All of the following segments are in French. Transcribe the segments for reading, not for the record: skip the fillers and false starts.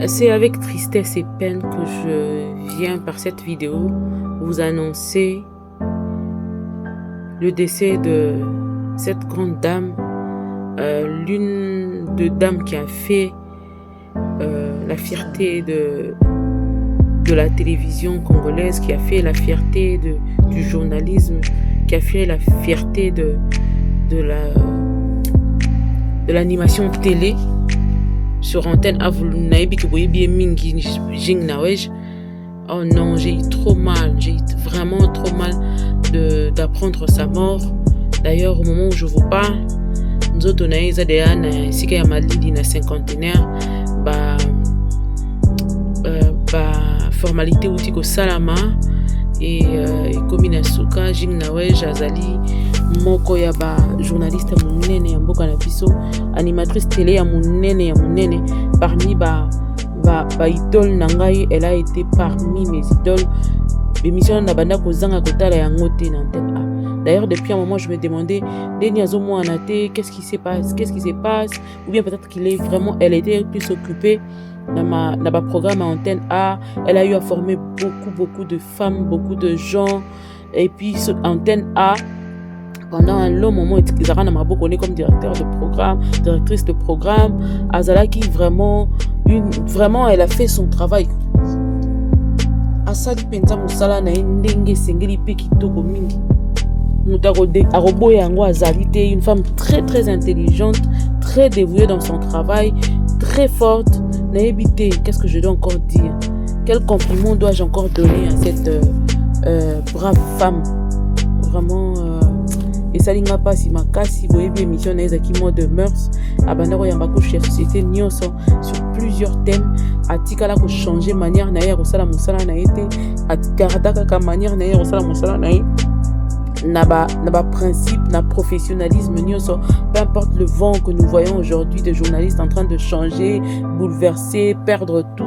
C'est avec tristesse et peine que je viens par cette vidéo vous annoncer le décès de cette grande dame, l'une de dames qui a fait la fierté de la télévision congolaise, qui a fait la fierté du journalisme, qui a fait la fierté de la, de l'animation télé sur antenne. Oh non, j'ai eu trop mal, j'ai eu vraiment trop mal d'apprendre sa mort. D'ailleurs, au moment où je vous parle, nous autres, on a eu si qu'il y a malidi na cinquantenaire, formalité outil ko salama et comme inasuka jing nawej azali moko ya ba journaliste munene ya mboka na biso, animatrice télé ya munene parmi ba idole nangai. Elle a été parmi mes idoles. Émission na banda ko zanga kotala ya ngote na antenne A. D'ailleurs, depuis un moment, je me demandais, qu'est-ce qui se passe, ou bien peut-être elle était plus occupée dans ma programme à antenne A. Elle a eu à former beaucoup de femmes, beaucoup de gens, et puis antenne A, pendant un long moment, Zara Namabo connaît comme directrice de programme. Azala qui vraiment, elle a fait son travail. Asali penza musala na ndenge sengeli pe kitoko mingi. Une femme très intelligente, très dévouée dans son travail, très forte. Qu'est-ce que je dois encore dire? Quel compliment dois-je encore donner à cette brave femme? Vraiment, et ça linga pas si makasi boyebi émission na ezaki mode mœurs abandako yambako chef société nyonso sur plusieurs thèmes. Atikala ko changer manière na ye kosala mosala na été atikardaka ka manière na ye kosala mosala na ye na ba principe na professionnalisme nyonso. Peu importe le vent que nous voyons aujourd'hui de journalistes en train de changer, bouleverser, perdre tout,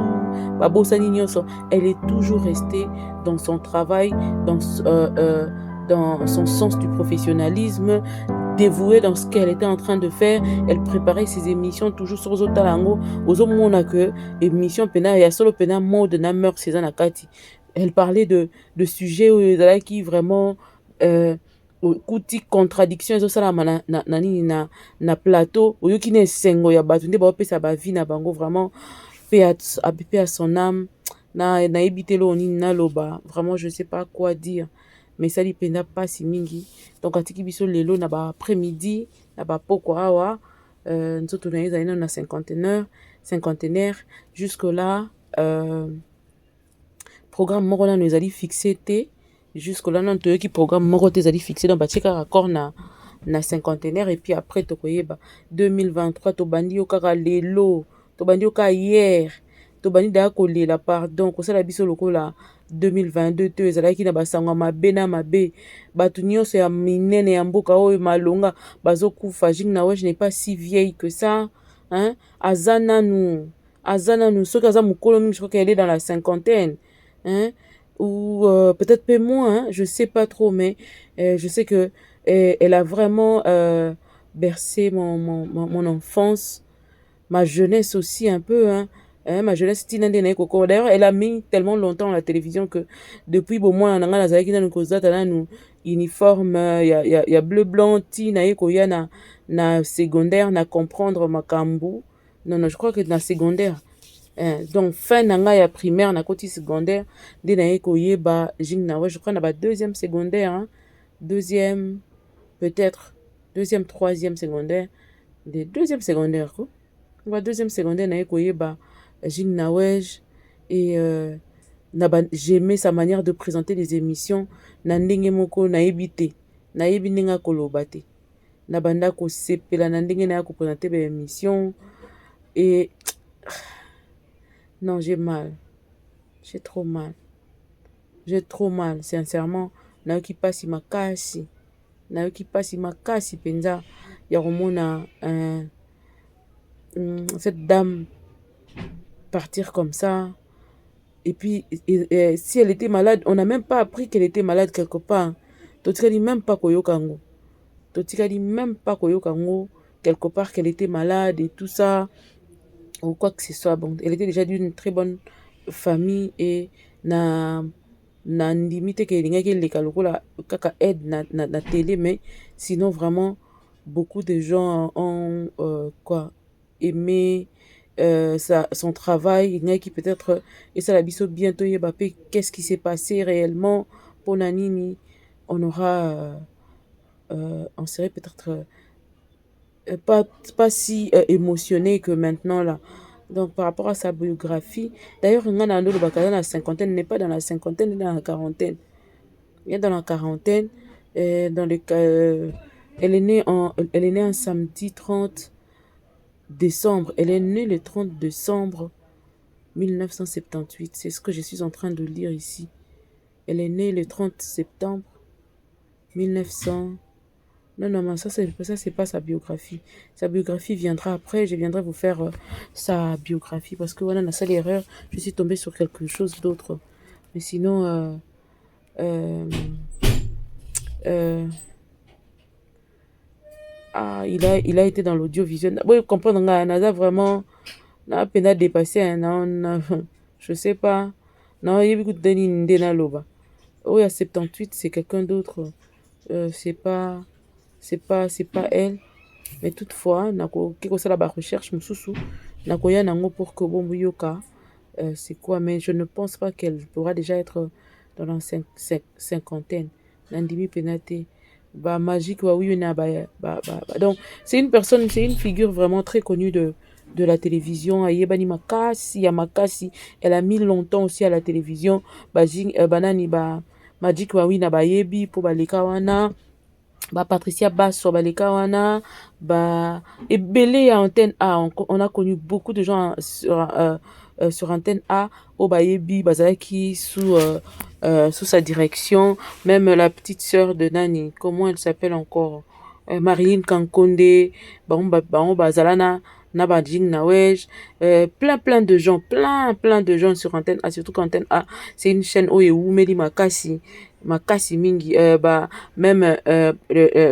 babosani nyonso, elle est toujours restée dans son travail, dans son sens du professionnalisme, dévouée dans ce qu'elle était en train de faire. Elle préparait ses émissions toujours sur Zotalango. Ozomona que émission pena ya solo pena mode na mœurs Cézanne Akati. Elle parlait de sujets qui vraiment kuti contradiction ezosalama na plateau oyoki na esengo ya bato nde baopesa bavi na bango. Vraiment paix à son âme. Nayebi te lo nini naloba, vraiment je sais pas quoi dire, mais ça dépenda pas si mingi. Donc atiki biso lelo na ba après-midi na ba poko awa nzoto na ezali na cinquantenaire jusque là. Programme moko nano ezali fixé te, jusque là non toyoki programme moko te ezali fixé, donc batika raccord na cinquantenaire. Et puis après tokoyeba 2023 tobandi yo kaka lelo, tobandi yo kaka hier, tobandi da kolela pardon kosala biso lokola 2022 te ezalaki na basango mabe na mabe. Bato nyonso ya minene ya mboka oyo malonga bazokufa. Jing na je n'ai pas si vieille que ça, hein? Azananu soki aza mukolo mingi, je crois qu'elle est dans la cinquantaine, hein? Ou peut-être peu moins, hein? Je sais pas trop, mais je sais que elle a vraiment bercé mon enfance, ma jeunesse aussi un peu, hein? Ma jeunesse d'ailleurs elle a mis tellement longtemps à la télévision que depuis au moins uniforme ya bleu blanc ti na ekoya na secondaire na comprendre makambu. Non, je crois que na secondaire, donc fin nanga ya primaire na koti secondaire de na ekoyeba jing na je crois na ba deuxième secondaire, hein? Deuxième peut-être deuxième troisième secondaire, de deuxième secondaire quoi. Ba deuxième secondaire na ekoyeba Jing Nawej. Et j'aimais sa manière de présenter les émissions. Na ndenge moko na ebite na yebi ndenge koloba te na banda ko sepela na ndenge na ko présenter ba émissions. Et non, j'ai mal, j'ai trop mal sincèrement. Nayoki pasi makasi penza ya komona cette dame partir comme ça. Et puis si elle était malade, on n'a même pas appris qu'elle était malade quelque part. Totikali même pas koyokango quelque part qu'elle était malade et tout ça. ou quoi que ce soit. Bon, elle était déjà d'une très bonne famille et na na limite que elingaki eleka lokola kaka aide na télé, mais sinon vraiment beaucoup de gens ont quoi aimé son travail. Elingaki peut-être et ça la biso bientôt yeba pe qu'est-ce qui s'est passé réellement pour Nanini. On aura on serait peut-être pas si émotionné que maintenant là. Donc par rapport à sa biographie, d'ailleurs, Nganando le Bakaya, la cinquantaine, n'est pas dans la cinquantaine, elle est dans la quarantaine. Elle est dans la quarantaine. Dans le, elle est née un samedi 30 décembre. Elle est née le 30 décembre 1978. C'est ce que je suis en train de lire ici. Elle est née le 30 septembre 1900. Non, non, mais ça, c'est pas sa biographie. Sa biographie viendra après. Je viendrai vous faire sa biographie parce que voilà, dans sa erreur, je suis tombée sur quelque chose d'autre. Mais sinon, euh, euh, il a été dans l'audiovisuel. Oui, comprendre, Nada vraiment, n'a peine à dépasser un an. Je sais pas. Non, il y a beaucoup de Ndena Loba. Oh, il y a 78, c'est quelqu'un d'autre. C'est pas elle. Mais toutefois, quelque chose la recherche, mosusu, nakoya nango pour que bon yoka, c'est quoi, mais je ne pense pas qu'elle pourra déjà être dans la cinquantaine. Nandimi Penate, bah magique, bah oui, donc c'est une personne, c'est une figure vraiment très connue de la télévision. Ayebani Makasi, Yamakasi, elle a mis longtemps aussi à la télévision. Banani, Magic, bah oui, na bayebi, pour balekawana. Patricia Basso baleka wana ebele ya antenne A, on a connu beaucoup de gens sur antenne A au bayebi bazalaki sous sa direction, même la petite sœur de Nani, comment elle s'appelle encore, Marilyn Kankonde, bango bazala na badjing na wej, plein de gens, plein de gens sur antenne A, surtout qu'antenne A c'est une chaîne où ewumeli makasi mingi, même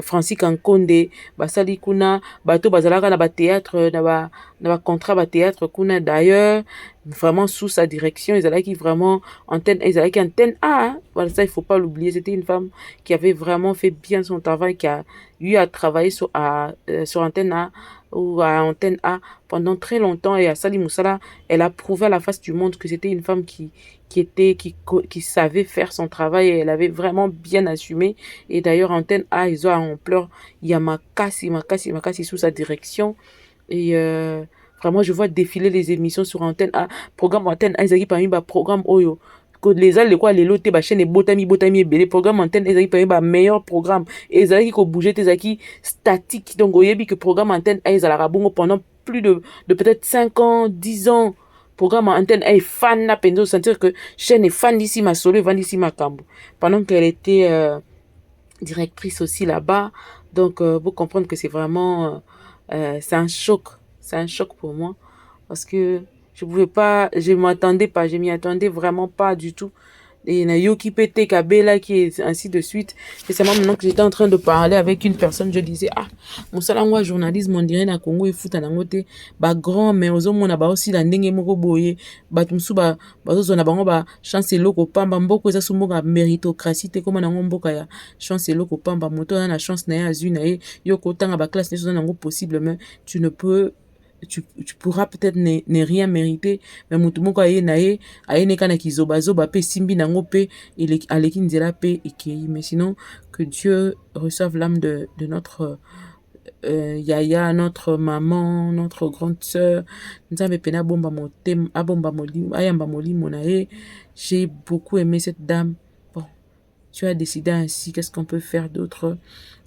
Francis Kankonde basali kuna bato bazalaka na ba théâtre na ba contrat ba théâtre kuna, d'ailleurs vraiment sous sa direction ezalaki vraiment antenne A, hein. Voilà, ça il faut pas l'oublier, c'était une femme qui avait vraiment fait bien son travail, qui a eu à travailler sur antenne A ou à antenne A pendant très longtemps, et à Sali Moussala elle a prouvé à la face du monde que c'était une femme qui savait faire son travail, et elle avait vraiment bien assumé. Et d'ailleurs, Antenne A, ils ont en pleurs, il y a Makasi sous sa direction. Et vraiment, je vois défiler les émissions sur Antenne A. Programme Antenne A, ils ont parmi les programmes Oyo. Les ailes, quoi, les lotés, bah, chaîne, botami, les programmes Antenne, ils ont parmi les meilleurs programmes. Et ils ont bougé, ils ont statique. Donc, il y a que programme Antenne A, ils ont pendant plus de peut-être 5 ans, 10 ans. Programme antenne est fan na penzo, sentir que chaîne est fan d'ici ma solo, fan d'ici ma cambo. Pendant qu'elle était directrice aussi là-bas, donc vous comprendre que c'est vraiment c'est un choc, pour moi parce que je m'y attendais vraiment pas du tout. Et na Yoki Pete Kabela qui est ainsi de suite. Et c'est maintenant que j'étais en train de parler avec une personne, je disais, ah, mon salangwa journalisme, on dirait na Congo et foot à nangote, ba grand, mais aux hommes, on a aussi la ndenge moko boye, ba tumsu ba zona bango ba chance loko pamba, mboko eza sumoka méritocratie, te comme nango mboka ya chance loko pamba, moto na chance na ya azu na ye, yoko tanga ba classe ne nango possible, mais tu pourras peut-être ne rien mériter, mais mutu moko aye na ye ayeneka na kizobazoba pe simbi nango pe aleki nzela pe ekei. Mais sinon, que Dieu reçoive l'âme de notre yaya, notre maman, notre grande sœur. Nzambe pena bomba motem abomba molimo ayamba molimo na ye. J'ai beaucoup aimé cette dame. Bon, tu as décidé ainsi, qu'est-ce qu'on peut faire d'autre?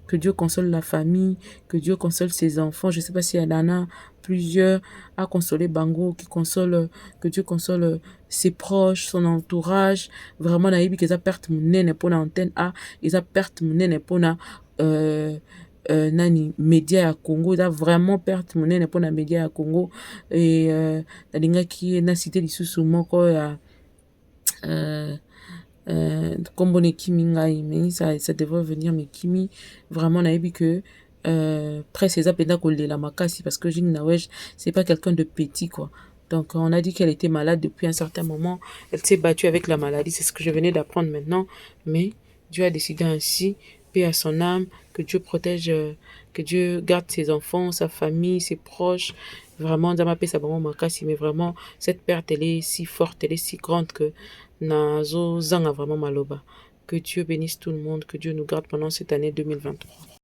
Que Dieu console la famille, que Dieu console ses enfants. Je ne sais pas s'il y en a plusieurs à consoler Bango, que Dieu console ses proches, son entourage. Vraiment, naïbi que ça perte mon nez pour l'antenne A, et ça perte mon nez pour la nani média à Congo, ça vraiment perte mon nez pour la média à Congo. Et la linga qui est na cité lisusu moko ya Kombone Kimi Ngai, mais ça devrait venir, mais Kimi, vraiment, naïbi que Presque eza penda kolela makasi parce que Jean Nawej, c'est pas quelqu'un de petit, quoi. Donc, on a dit qu'elle était malade depuis un certain moment. Elle s'est battue avec la maladie, c'est ce que je venais d'apprendre maintenant. Mais Dieu a décidé ainsi, paix à son âme, que Dieu protège, que Dieu garde ses enfants, sa famille, ses proches. Vraiment, dans ma paix, ça vraiment makasi, mais vraiment, cette perte, elle est si forte, elle est si grande que Nazo Zanga vraiment maloba. Que Dieu bénisse tout le monde, que Dieu nous garde pendant cette année 2023.